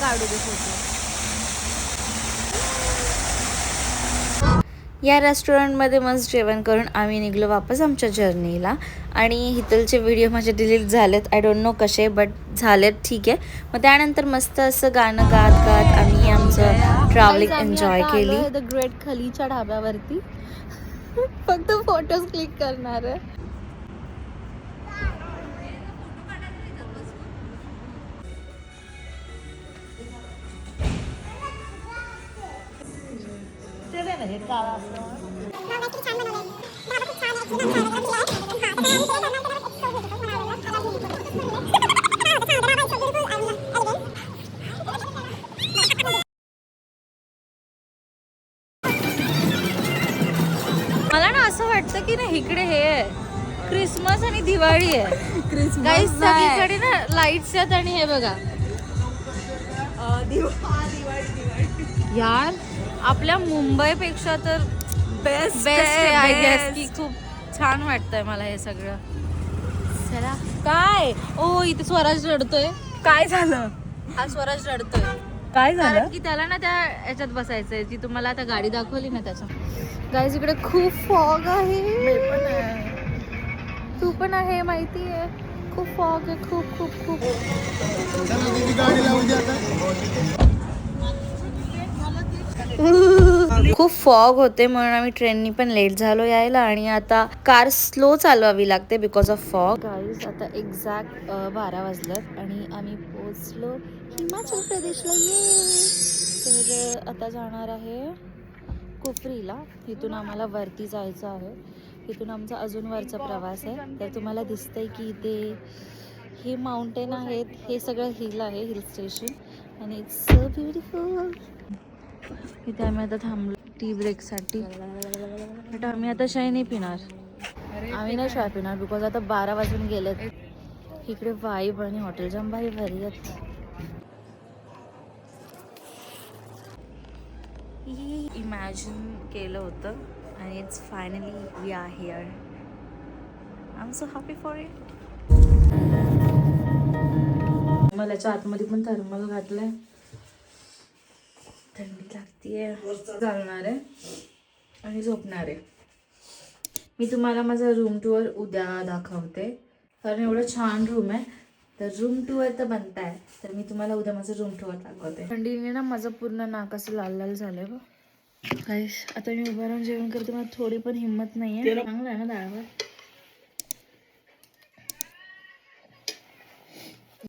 काढू दे फोटो. या रेस्टॉरंटमध्ये मस्त जेवण करून आम्ही निघलो वापस आमच्या जर्नीला. आणि हितलचे व्हिडिओ माझे डिलीट झालेत, आय डोंट नो कसे, बट झालेत, ठीक आहे. मग त्यानंतर मस्त असं गाणं गात गात आम्ही आमचं ट्रॅव्हलिंग एन्जॉय केली. द ग्रेट खलीच्या ढाब्यावरती फक्त फोटोज क्लिक करणार आहे. मला ना असं वाटतं की ना इकडे हे आहे, क्रिसमस आणि दिवाळी आहे. काही क्रिसमस सगळीकडे ना लाईट्स आहेत आणि हे बघा यार, आपल्या मुंबईपेक्षा तर बेस्ट आहे आय गेस, की खूप छान वाटतंय मला हे सगळं. चला. काय ओ इथे स्वराज रडतोय. काय झालं? हा स्वराज रडतोय काय कारण की त्याला ना त्या याच्यात बसायचंय, जी तुम्हाला आता गाडी दाखवली ना त्याच्या. गाईज इकडे खूप फॉग आहे. तू पण आहे माहिती आहे, खूप फॉग आहे, खूप खूप खूप. खूप फॉग होते म्हणून आम्ही ट्रेननी पण लेट झालो यायला. आणि आता कार स्लो चालवावी लागते बिकॉज ऑफ फॉग. गाईज आता एक्झॅक्ट 12 वाजल्यात आणि आम्ही पोहोचलो हिमाचल प्रदेशला. तर आता जाणार आहे कुफरीला. इथून आम्हाला वरती जायचं आहे. इथून आमचा अजून वरचा प्रवास आहे. तर तुम्हाला दिसतंय की इथे हे माउंटेन आहेत, हे सगळं हिल आहे, हिल स्टेशन. आणि इट्स सो ब्युटिफुल. इथे आम्ही आता थांबलो टी ब्रेकसाठी. बट आम्ही आता चाय नाही पिणार. आम्ही नाही चाय पिणार बिकॉज आता 12 वाजून गेलेत. इकडे वाईब आणि हॉटेल जाम भारी भारी आहेत. इमॅजिन केलं होतं आणि it's finally we are here. I am so happy for it. मला याच्या आतमध्ये पण थर्मल घातलंय, थंडी लागतीये. चालणार आहे आणि झोपणार आहे. मी तुम्हाला माझा रूम टूर उद्या दाखवते कारण एवढं छान रूम आहे. तर रूम टूर तर बनताय, तर मी तुम्हाला उद्या माझं रूम टूर दाखवते. थंडीने ना माझं पूर्ण नाक असं लाल लाल झालंय बघ. आता मी उभं राहून जेवण करते, मला थोडी पण हिंमत नाहीये. चांगलं आहे ना डाळ भात.